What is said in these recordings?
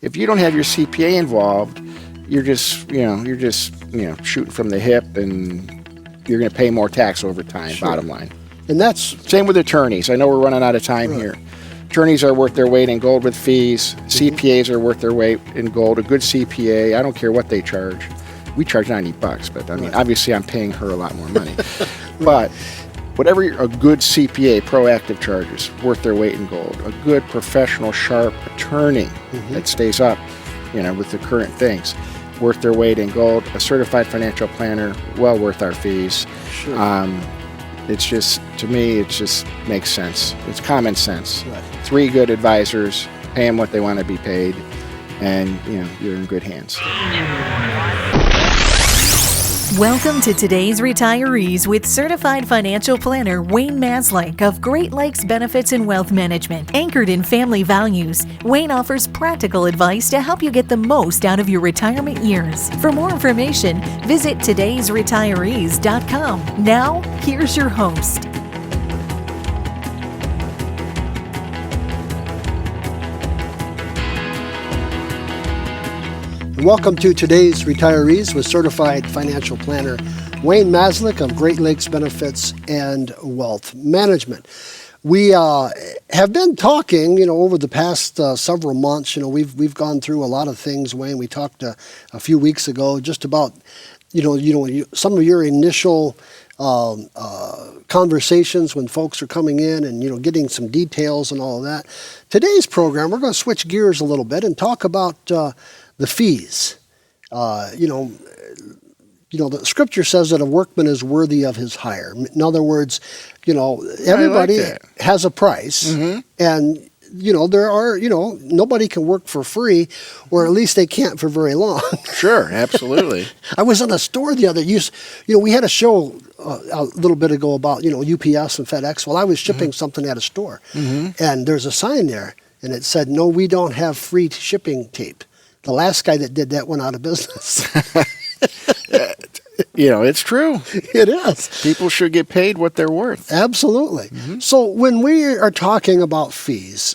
If you don't have your CPA involved, you're just shooting from the hip, and you're going to pay more tax over time. Sure. Bottom line. And that's same with attorneys. I know we're running out of time here. Attorneys are worth their weight in gold with fees. CPAs are worth their weight in gold. A good CPA, I don't care what they charge. We charge $90, but I mean, obviously I'm paying her a lot more money. But whatever a good CPA, proactive charges, worth their weight in gold. A good professional, sharp attorney that stays up, with the current things, worth their weight in gold. A certified financial planner, well worth our fees. Sure. It's just, to me, it just makes sense. It's common sense. Right. 3 good advisors, pay them what they want to be paid, and you're in good hands. Welcome to today's Retirees with Certified Financial Planner Wayne Maslyk of Great Lakes Benefits and Wealth Management. Anchored in family values, Wayne offers practical advice to help you get the most out of your retirement years. For more information, visit todaysretirees.com. Now, here's your host. Welcome to today's Retirees with Certified Financial Planner Wayne Maslyk of Great Lakes Benefits and Wealth Management. We have been talking, over the past several months. We've gone through a lot of things, Wayne. We talked a few weeks ago just about, some of your initial conversations when folks are coming in and, getting some details and all of that. Today's program, we're going to switch gears a little bit and talk about the fees. The scripture says that a workman is worthy of his hire. In other words, everybody has a price, and there are, nobody can work for free, or at least they can't for very long. Sure, absolutely. I was in a store the other we had a show a little bit ago about, UPS and FedEx. Well, I was shipping something at a store, and there's a sign there, and it said, "No, we don't have free shipping tape." The last guy that did that went out of business. It's true. It is. People should get paid what they're worth. Absolutely. So when we are talking about fees,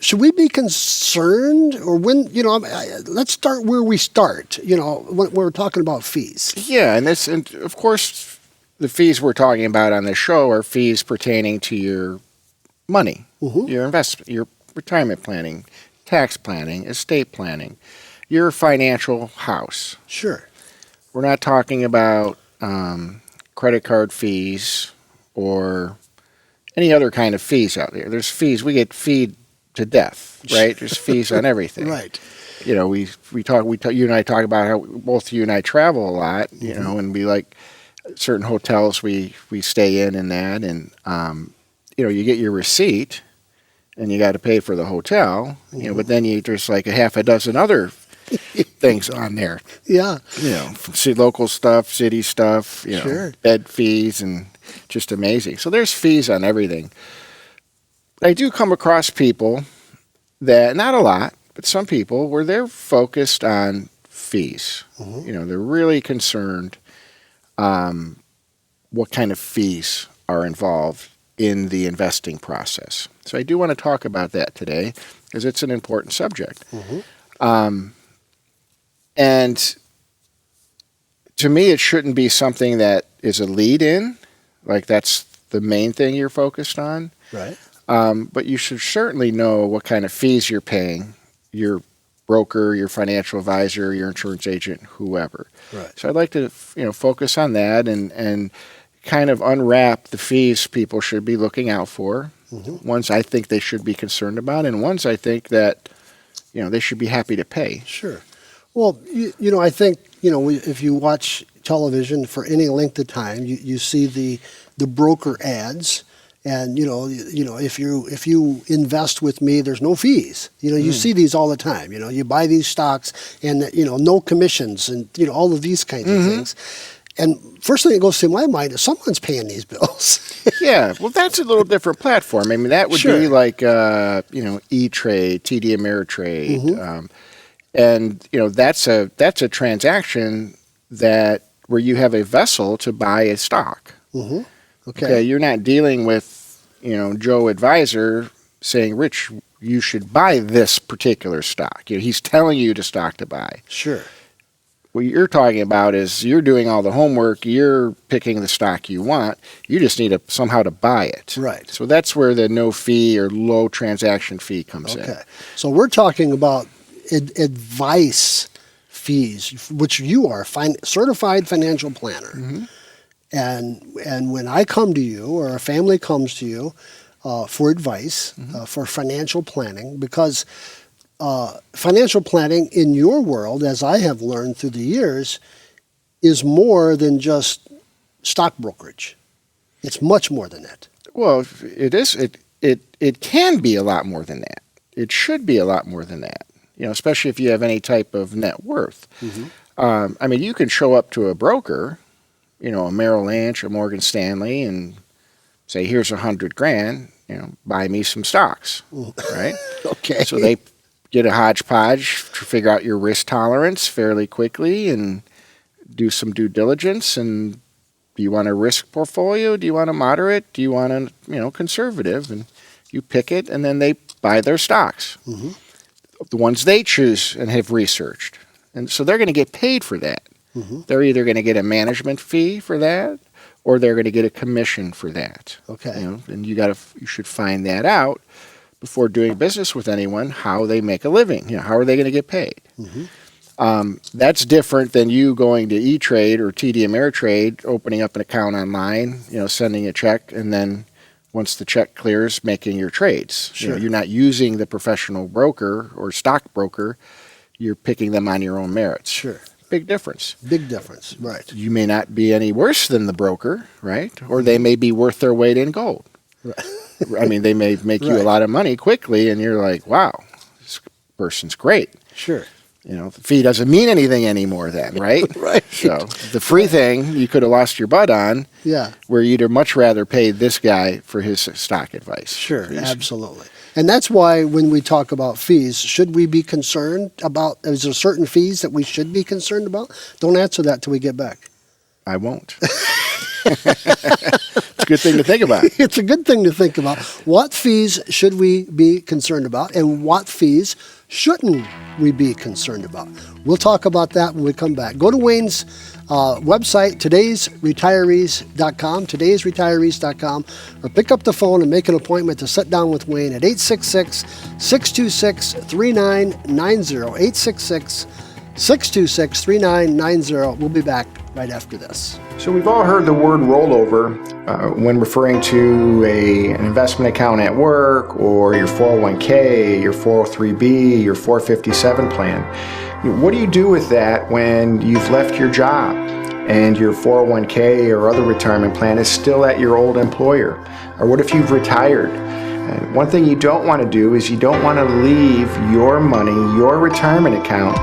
should we be concerned, or let's start where we start, when we're talking about fees. Yeah, and of course, the fees we're talking about on this show are fees pertaining to your money, your investment, your retirement planning, tax planning, estate planning, your financial house. Sure. We're not talking about credit card fees or any other kind of fees out there. There's fees. We get feed to death, right? There's fees on everything. Right. We talk. You and I talk about how both you and I travel a lot. And we like certain hotels we stay in and that, and you get your receipt. And you got to pay for the hotel, but then there's like a half a dozen other things on there. Yeah. Local stuff, city stuff, sure. Bed fees, and just amazing. So there's fees on everything. I do come across people that, not a lot, but some people where they're focused on fees. They're really concerned what kind of fees are involved in the investing process. So I do want to talk about that today because it's an important subject. And to me, it shouldn't be something that is a lead-in, like that's the main thing you're focused on. Right. But you should certainly know what kind of fees you're paying your broker, your financial advisor, your insurance agent, whoever. Right. So I'd like to focus on that and kind of unwrap the fees people should be looking out for, ones I think they should be concerned about, and ones I think that they should be happy to pay. Sure. Well, I think if you watch television for any length of time, you see the broker ads, and if you invest with me, there's no fees. You see these all the time. You buy these stocks, and no commissions, and all of these kinds of things. And first thing that goes through my mind is someone's paying these bills. Yeah, well, that's a little different platform. I mean, that would be like, E-Trade, TD Ameritrade. And, that's a transaction where you have a vessel to buy a stock. Okay. You're not dealing with, Joe Advisor saying, Rich, you should buy this particular stock. He's telling you the stock to buy. Sure. What you're talking about is you're doing all the homework, you're picking the stock you want, you just need somehow to buy it. Right. So that's where the no fee or low transaction fee comes in. Okay. So we're talking about advice fees, which you are certified financial planner. Mm-hmm. And when I come to you or a family comes to you for advice, Mm-hmm. for financial planning, because financial planning in your world, as I have learned through the years, is more than just stock brokerage. It's much more than that. Well, it is. It can be a lot more than that. It should be a lot more than that. Especially if you have any type of net worth. Mm-hmm. I mean, you can show up to a broker, a Merrill Lynch or Morgan Stanley, and say, "Here's $100,000. Buy me some stocks." Right? Okay. So they get a hodgepodge to figure out your risk tolerance fairly quickly and do some due diligence. And do you want a risk portfolio? Do you want a moderate? Do you want a conservative? And you pick it, and then they buy their stocks, Mm-hmm. the ones they choose and have researched. And so they're going to get paid for that. Mm-hmm. They're either going to get a management fee for that, or they're going to get a commission for that. Okay. And you should find that out before doing business with anyone, how they make a living. How are they going to get paid? Mm-hmm. That's different than you going to E-Trade or TD Ameritrade, opening up an account online, sending a check, and then once the check clears, making your trades. Sure. You're not using the professional broker or stockbroker. You're picking them on your own merits. Sure. Big difference. Big difference. Right. You may not be any worse than the broker, right? Or they may be worth their weight in gold. Right. I mean, they may make you a Right. lot of money quickly, and you're like, wow, this person's great. Sure. The fee doesn't mean anything anymore then, right? Right. So the free thing you could have lost your butt on, Yeah. where you'd have much rather paid this guy for his stock advice. Sure. Fees. Absolutely. And that's why when we talk about fees, should we be concerned about, is there certain fees that we should be concerned about? Don't answer that till we get back. I won't. It's a good thing to think about. It's a good thing to think about. What fees should we be concerned about, and what fees shouldn't we be concerned about? We'll talk about that when we come back. Go to Wayne's website, todaysretirees.com, or pick up the phone and make an appointment to sit down with Wayne at 866-626-3990, 866-626-3990. We'll be back right after this. So we've all heard the word rollover when referring to an investment account at work, or your 401k, your 403b, your 457 plan. What do you do with that when you've left your job and your 401k or other retirement plan is still at your old employer? Or what if you've retired? One thing you don't want to do is you don't want to leave your money, your retirement account,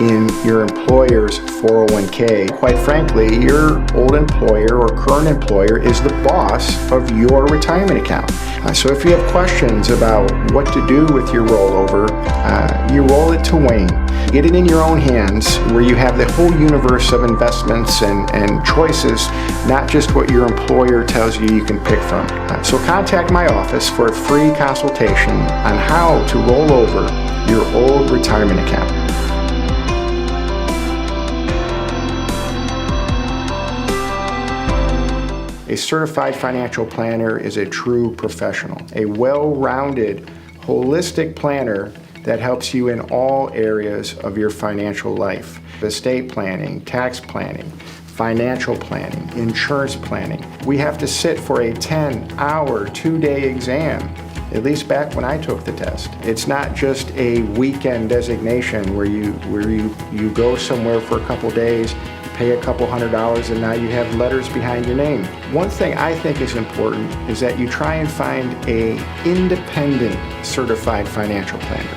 in your employer's 401k. Quite frankly, your old employer or current employer is the boss of your retirement account. So if you have questions about what to do with your rollover, you roll it to Wayne. Get it in your own hands, where you have the whole universe of investments and choices, not just what your employer tells you can pick from. So contact my office for a free consultation on how to roll over your old retirement account. A certified financial planner is a true professional, a well-rounded, holistic planner that helps you in all areas of your financial life. Estate planning, tax planning, financial planning, insurance planning. We have to sit for a 10-hour, 2-day exam, at least back when I took the test. It's not just a weekend designation where you go somewhere for a couple days, pay a couple $100, and now you have letters behind your name. One thing I think is important is that you try and find an independent certified financial planner.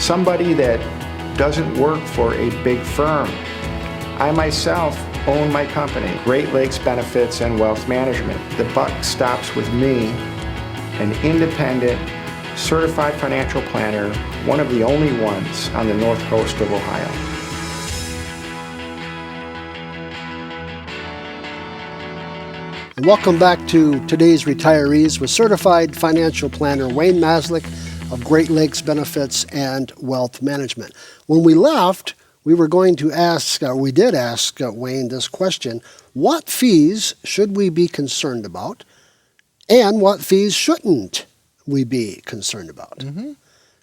Somebody that doesn't work for a big firm. I myself own my company, Great Lakes Benefits and Wealth Management. The buck stops with me, an independent, certified financial planner, one of the only ones on the north coast of Ohio. And welcome back to Today's Retirees with certified financial planner Wayne Maslyk of Great Lakes Benefits and Wealth Management. When we left, we were going to ask, we did ask Wayne this question: what fees should we be concerned about, and what fees shouldn't we be concerned about? Mm-hmm.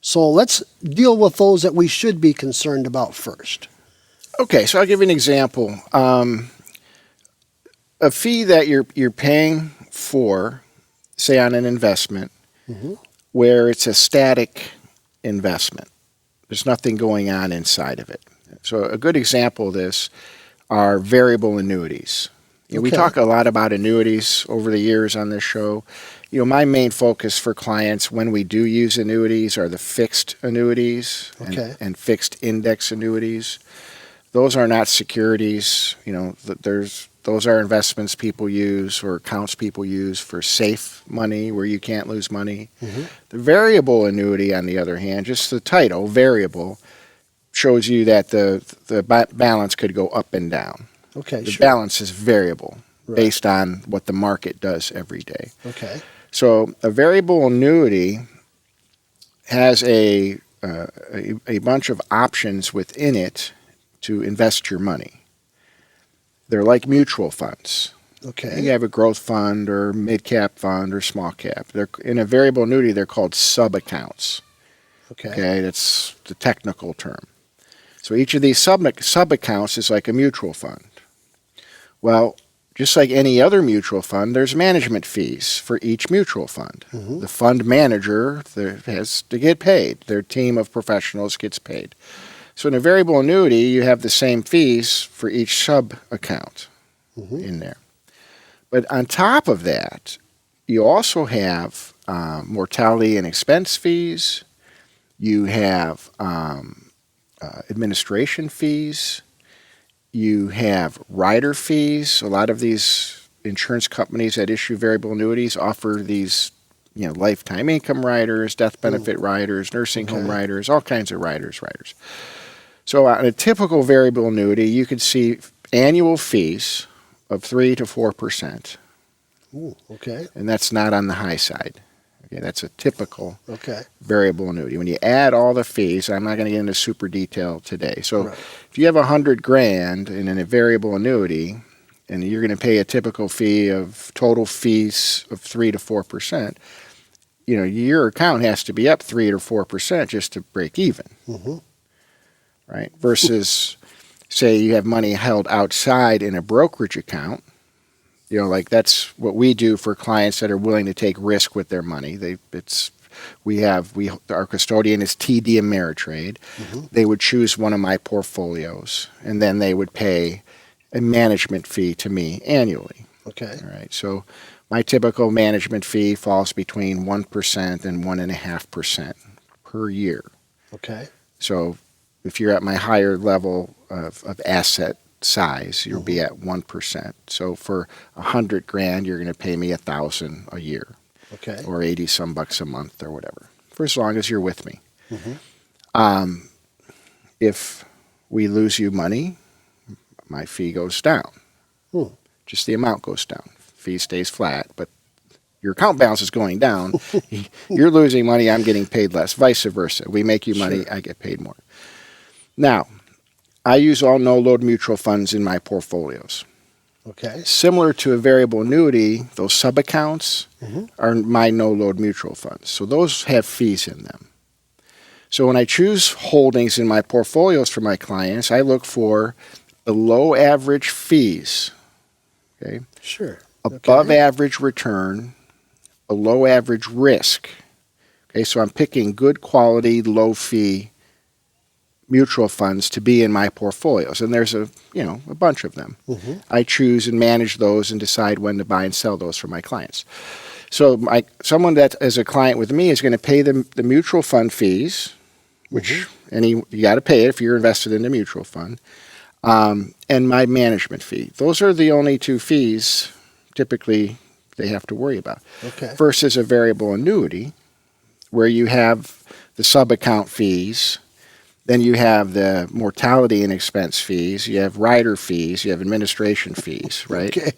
So let's deal with those that we should be concerned about first. Okay, so I'll give you an example. A fee that you're paying for, say on an investment, Mm-hmm. where it's a static investment. There's nothing going on inside of it. So a good example of this are variable annuities. We Okay. talk a lot about annuities over the years on this show. My main focus for clients when we do use annuities are the fixed annuities Okay. and fixed index annuities. Those are not securities. Those are investments people use or accounts people use for safe money where you can't lose money. Mm-hmm. The variable annuity, on the other hand, just the title, variable, shows you that the balance could go up and down. Okay, The sure. balance is variable Right. based on what the market does every day. Okay. So a variable annuity has a bunch of options within it to invest your money. They're like mutual funds. Okay. You have a growth fund or mid-cap fund or small cap. In a variable annuity, they're called sub-accounts. Okay. Okay, that's the technical term. So each of these sub-accounts is like a mutual fund. Well, just like any other mutual fund, there's management fees for each mutual fund. Mm-hmm. The fund manager has to get paid. Their team of professionals gets paid. So in a variable annuity, you have the same fees for each sub-account Mm-hmm. in there. But on top of that, you also have mortality and expense fees. You have administration fees. You have rider fees. A lot of these insurance companies that issue variable annuities offer these, lifetime income riders, death benefit riders, nursing home Okay. riders, all kinds of riders. So on a typical variable annuity, you could see annual fees of 3 to 4%, Ooh, okay. and that's not on the high side. Okay, that's a typical Okay. variable annuity. When you add all the fees, I'm not going to get into super detail today. So Right. if you have $100,000 in a variable annuity, and you're going to pay a typical fee of total fees of 3 to 4%, your account has to be up 3 or 4% just to break even, Mm-hmm. right? Versus, say you have money held outside in a brokerage account. Like that's what we do for clients that are willing to take risk with their money. Our custodian is TD Ameritrade. Mm-hmm. They would choose one of my portfolios, and then they would pay a management fee to me annually. Okay. All right. So my typical management fee falls between 1% and 1.5% per year. Okay. So if you're at my higher level of asset size, you'll be at 1%. So for $100,000, you're going to pay me $1,000 a year, Okay. or 80 some bucks a month, or whatever, for as long as you're with me. Mm-hmm. If we lose you money, my fee goes down. Hmm. Just the amount goes down. Fee stays flat, but your account balance is going down. You're losing money, I'm getting paid less. Vice versa. We make you money, Sure. I get paid more. Now, I use all no-load mutual funds in my portfolios. Okay. Similar to a variable annuity, those sub-accounts Mm-hmm. are my no-load mutual funds. So those have fees in them. So when I choose holdings in my portfolios for my clients, I look for below average fees, okay, Sure. above Okay. average return, below average risk. Okay, so I'm picking good quality, low fee mutual funds to be in my portfolios, and there's a bunch of them. Mm-hmm. I choose and manage those and decide when to buy and sell those for my clients. So someone that is a client with me is going to pay the mutual fund fees, which you got to pay it if you're invested in a mutual fund, and my management fee. Those are the only two fees typically they have to worry about. Okay. Versus a variable annuity, where you have the sub-account fees. Then you have the mortality and expense fees, you have rider fees, you have administration fees, right? Okay.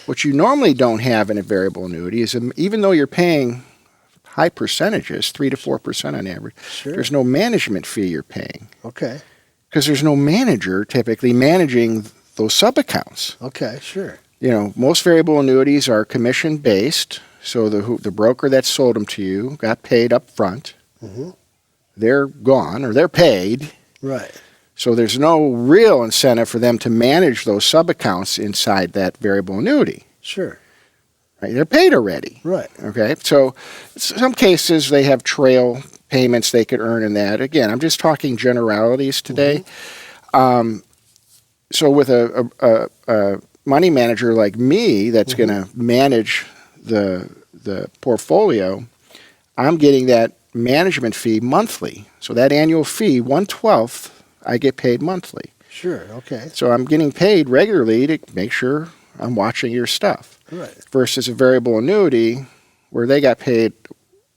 What you normally don't have in a variable annuity is even though you're paying high percentages, 3 to 4% on average. Sure. There's no management fee you're paying Okay. because there's no manager typically managing those sub-accounts. Okay, sure. Most variable annuities are commission-based, so the broker that sold them to you got paid up front. Mm-hmm. They're gone, or they're paid. Right. So there's no real incentive for them to manage those sub-accounts inside that variable annuity. Sure. Right? They're paid already. Right. Okay, so some cases they have trail payments they could earn in that. Again, I'm just talking generalities today. Mm-hmm. So with a money manager like me that's going to manage the portfolio, I'm getting that management fee monthly. So that annual fee, 1/12, I get paid monthly. Sure. Okay. So I'm getting paid regularly to make sure I'm watching your stuff. Right. Versus a variable annuity where they got paid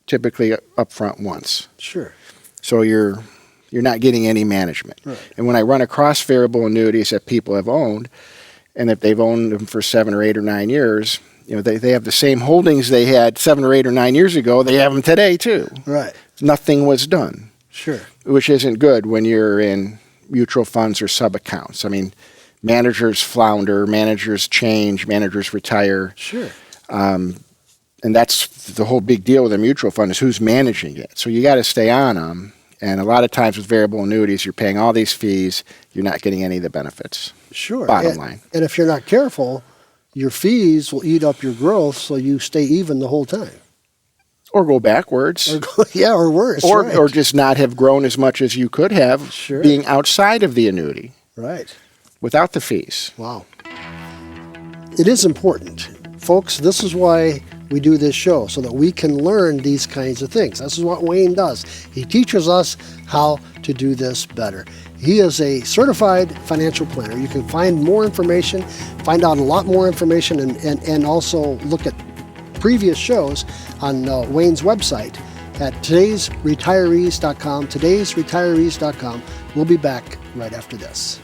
typically upfront once. Sure. So you're not getting any management. Right. And when I run across variable annuities that people have owned, and if they've owned them for 7 or 8 or 9 years, they have the same holdings they had 7 or 8 or 9 years ago. They have them today too. Right. Nothing was done. Sure. Which isn't good when you're in mutual funds or sub-accounts. I mean, managers flounder, managers change, managers retire. Sure. And that's the whole big deal with a mutual fund is who's managing it. So you got to stay on them. And a lot of times with variable annuities, you're paying all these fees. You're not getting any of the benefits. Sure. Bottom line. And if you're not careful, your fees will eat up your growth, so you stay even the whole time. Or go backwards. Or worse. Or, right. or just not have grown as much as you could have Sure. being outside of the annuity Right. without the fees. Wow. It is important. Folks, this is why we do this show, so that we can learn these kinds of things. This is what Wayne does. He teaches us how to do this better. He is a certified financial planner. You can find more information, find out a lot more information, and also look at previous shows on Wayne's website at todaysretirees.com, todaysretirees.com. We'll be back right after this.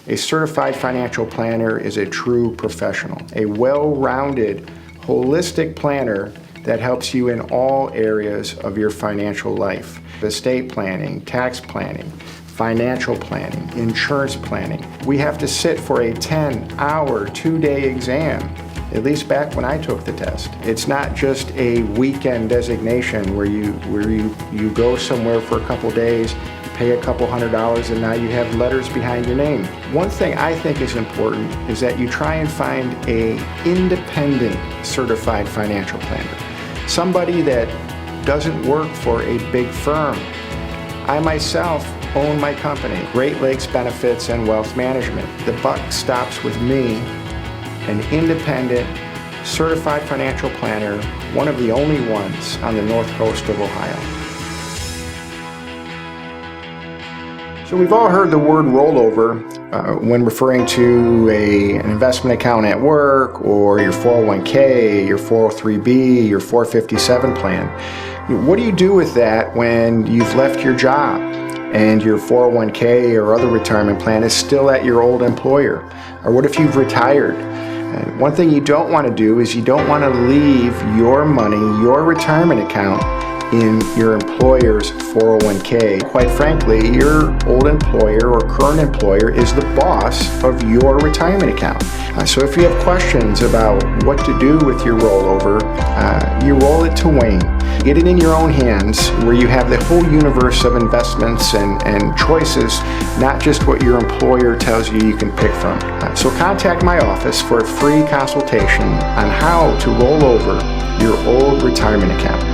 A certified financial planner is a true professional, a well-rounded, holistic planner that helps you in all areas of your financial life. Estate planning, tax planning, financial planning, insurance planning. We have to sit for a 10-hour, 2-day exam, at least back when I took the test. It's not just a weekend designation where you go somewhere for a couple days, pay a couple $100, and now you have letters behind your name. One thing I think is important is that you try and find a independent certified financial planner. Somebody that doesn't work for a big firm. I myself own my company, Great Lakes Benefits and Wealth Management. The buck stops with me, an independent, certified financial planner, one of the only ones on the north coast of Ohio. So we've all heard the word rollover when referring to an investment account at work or your 401k, your 403b, your 457 plan. What do you do with that when you've left your job and your 401k or other retirement plan is still at your old employer? Or what if you've retired? And one thing you don't want to do is you don't want to leave your money, your retirement account, in your employer's 401k. Quite frankly, your old employer or current employer is the boss of your retirement account. So if you have questions about what to do with your rollover, you roll it to Wayne. Get it in your own hands where you have the whole universe of investments and choices, not just what your employer tells you can pick from. So contact my office for a free consultation on how to roll over your old retirement account.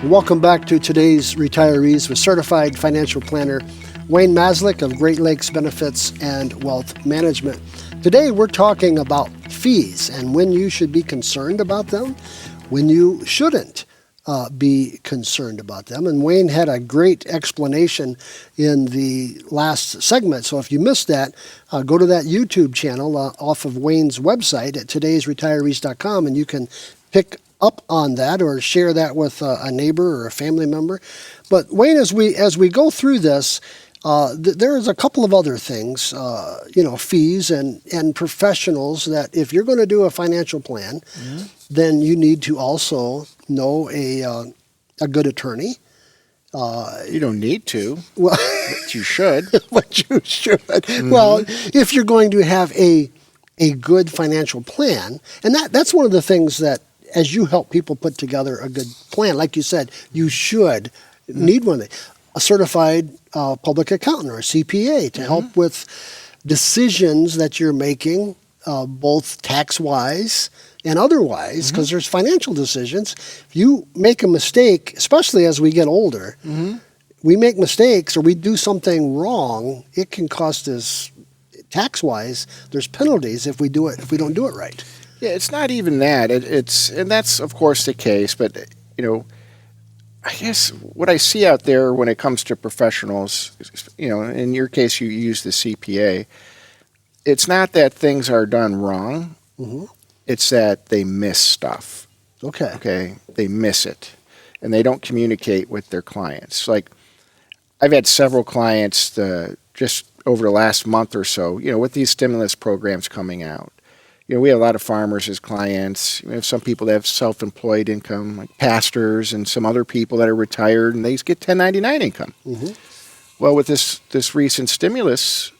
Welcome back to today's Retirees with certified financial planner Wayne Maslyk of Great Lakes Benefits and Wealth Management. Today we're talking about fees and when you should be concerned about them, when you shouldn't be concerned about them. And Wayne had a great explanation in the last segment. So if you missed that, go to that YouTube channel off of Wayne's website at todaysretirees.com and you can pick up on that or share that with a neighbor or a family member. But Wayne, as we go through this, There's a couple of other things, fees and professionals that if you're going to do a financial plan, then you need to also know a good attorney. You don't need to, Well, but you should. but you should. Well, if you're going to have a good financial plan, and that's one of the things that as you help people put together a good plan, like you said, you should need one. A certified public accountant or a CPA to help with decisions that you're making, both tax-wise and otherwise, because there's financial decisions. If you make a mistake, especially as we get older, we make mistakes or we do something wrong, it can cost us tax-wise. There's penalties if we don't do it right. Yeah, it's not even that. And that's of course the case, but I guess what I see out there when it comes to professionals, in your case you use the CPA, it's not that things are done wrong. It's that they miss stuff. Okay, they miss it, and they don't communicate with their clients. Like I've had several clients just over the last month or so, with these stimulus programs coming out. We have a lot of farmers as clients. We have some people that have self-employed income, like pastors and some other people that are retired, and they get 1099 income. Well, with this recent stimulus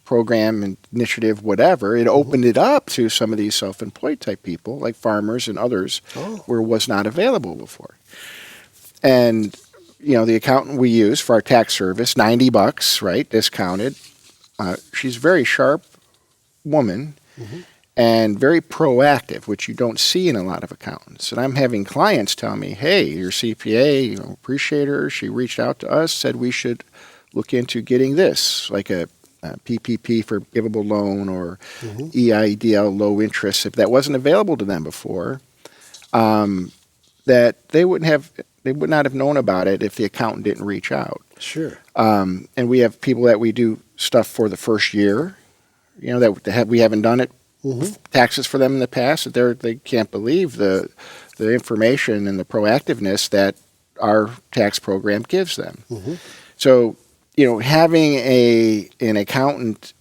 program, initiative, whatever, it opened it up to some of these self-employed type people, like farmers and others, where it was not available before. And the accountant we use for our tax service, $90, right, discounted. She's very sharp woman and very proactive, which you don't see in a lot of accountants. And I'm having clients tell me, hey, your CPA, appreciate her. She reached out to us, said we should look into getting this, like a PPP, forgivable loan, or EIDL, low interest. If that wasn't available to them before, that they would not have known about it if the accountant didn't reach out. Sure. And we have people that we do stuff for the first year, that we haven't done it, taxes for them in the past, that they can't believe the information and the proactiveness that our tax program gives them. So, having an accountant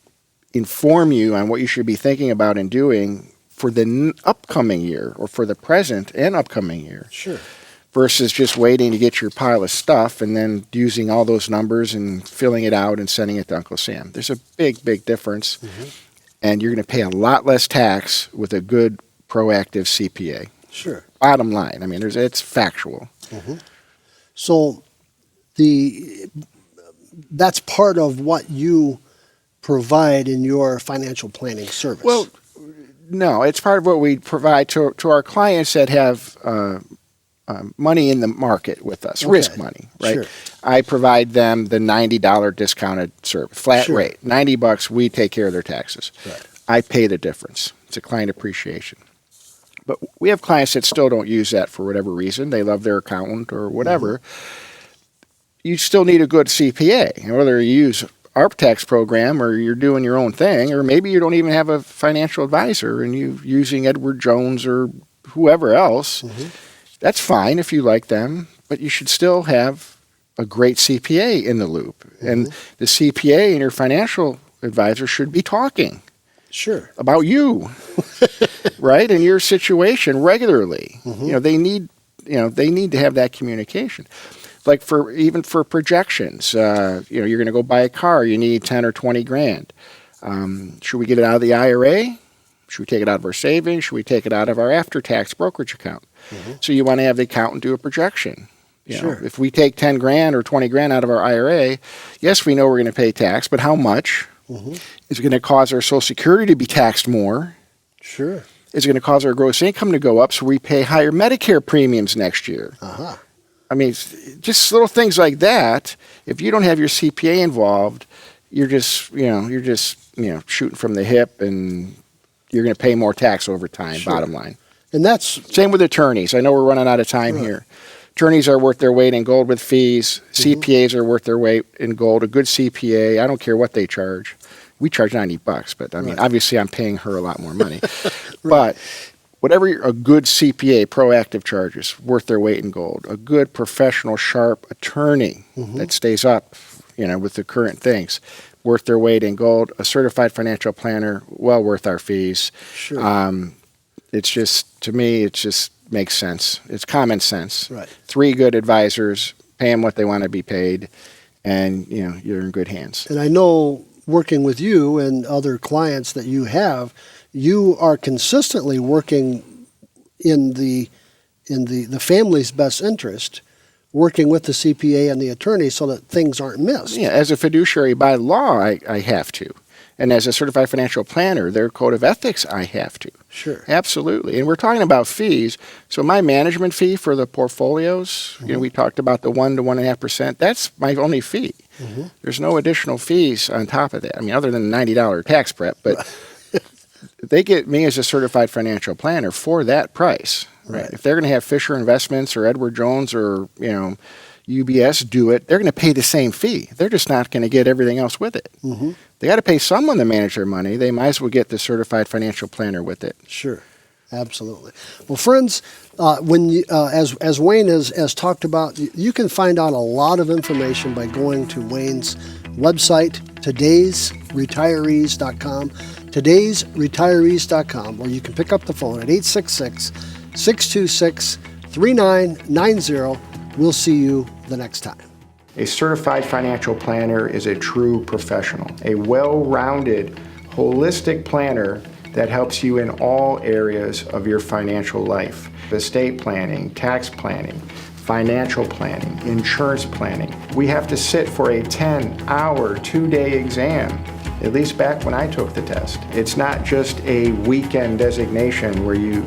inform you on what you should be thinking about and doing for the upcoming year or for the present and upcoming year. Sure. Versus just waiting to get your pile of stuff and then using all those numbers and filling it out and sending it to Uncle Sam. There's a big, big difference. And you're going to pay a lot less tax with a good, proactive CPA. Sure. Bottom line. I mean, it's factual. So that's part of what you provide in your financial planning service. Well, no, it's part of what we provide to our clients that have money in the market with us, risk money, right? Sure. I provide them the $90 discounted service, flat rate. $90, we take care of their taxes. Right. I pay the difference. It's a client appreciation. But we have clients that still don't use that for whatever reason. They love their accountant or whatever. You still need a good CPA, whether you use our tax program or you're doing your own thing, or maybe you don't even have a financial advisor and you're using Edward Jones or whoever else. That's fine if you like them, but you should still have a great CPA in the loop. And the CPA and your financial advisor should be talking about you, right, and your situation regularly. They need to have that communication. Like even for projections, you're going to go buy a car, you need 10 or 20 grand. Should we get it out of the IRA? Should we take it out of our savings? Should we take it out of our after-tax brokerage account? So you want to have the accountant do a projection. If we take 10 grand or 20 grand out of our IRA, yes, we know we're going to pay tax, but how much? Is it going to cause our Social Security to be taxed more? Sure. Is it going to cause our gross income to go up so we pay higher Medicare premiums next year? I mean, just little things like that. If you don't have your CPA involved, you're just shooting from the hip, and you're going to pay more tax over time. Bottom line. And that's same with attorneys. I know we're running out of time here. Attorneys are worth their weight in gold with fees. CPAs are worth their weight in gold. A good CPA, I don't care what they charge. We charge $90, but I mean, obviously, I'm paying her a lot more money. But a good CPA, proactive charges, worth their weight in gold. A good professional, sharp attorney that stays up, with the current things, worth their weight in gold. A certified financial planner, well worth our fees. Sure. It's just, to me, it just makes sense. It's common sense. Right. 3 good advisors, pay them what they want to be paid, and you're in good hands. And I know, working with you and other clients that you have, you are consistently working in the family's best interest, working with the CPA and the attorney so that things aren't missed. Yeah, as a fiduciary by law, I have to. And as a certified financial planner, their code of ethics, I have to. Sure. Absolutely. And we're talking about fees. So my management fee for the portfolios, we talked about the 1 to 1.5%. That's my only fee. There's no additional fees on top of that. I mean, other than the $90 tax prep, but they get me as a certified financial planner for that price. Right. If they're going to have Fisher Investments or Edward Jones or, UBS do it, they're going to pay the same fee. They're just not going to get everything else with it. They got to pay someone to manage their money. They might as well get the certified financial planner with it. Sure, absolutely. Well, friends, when you, as Wayne has talked about, you can find out a lot of information by going to Wayne's website, todaysretirees.com, todaysretirees.com, or you can pick up the phone at 866-626-3990. We'll see you the next time. A certified financial planner is a true professional, a well-rounded, holistic planner that helps you in all areas of your financial life. Estate planning, tax planning, financial planning, insurance planning. We have to sit for a 10-hour, 2-day exam, at least back when I took the test. It's not just a weekend designation where you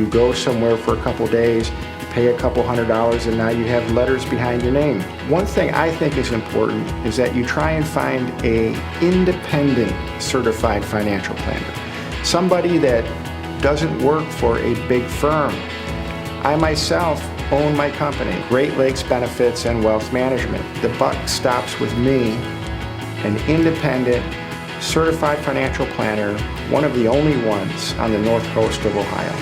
go somewhere for a couple days, pay a couple $100, and now you have letters behind your name. One thing I think is important is that you try and find a independent certified financial planner. Somebody that doesn't work for a big firm. I myself own my company, Great Lakes Benefits and Wealth Management. The buck stops with me, an independent, certified financial planner, one of the only ones on the north coast of Ohio.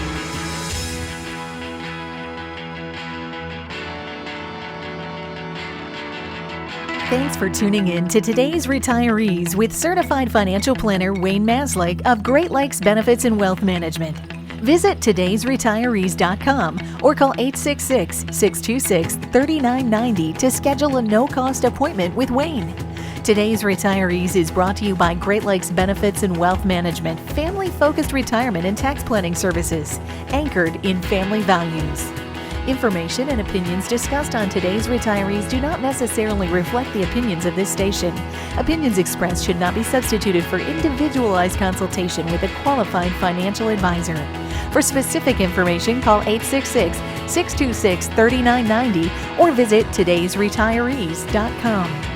Thanks for tuning in to today's Retirees with certified financial planner Wayne Maslyk of Great Lakes Benefits and Wealth Management. Visit todaysretirees.com or call 866-626-3990 to schedule a no-cost appointment with Wayne. Today's Retirees is brought to you by Great Lakes Benefits and Wealth Management, family-focused retirement and tax planning services, anchored in family values. Information and opinions discussed on today's Retirees do not necessarily reflect the opinions of this station. Opinions expressed should not be substituted for individualized consultation with a qualified financial advisor. For specific information, call 866-626-3990 or visit todaysretirees.com.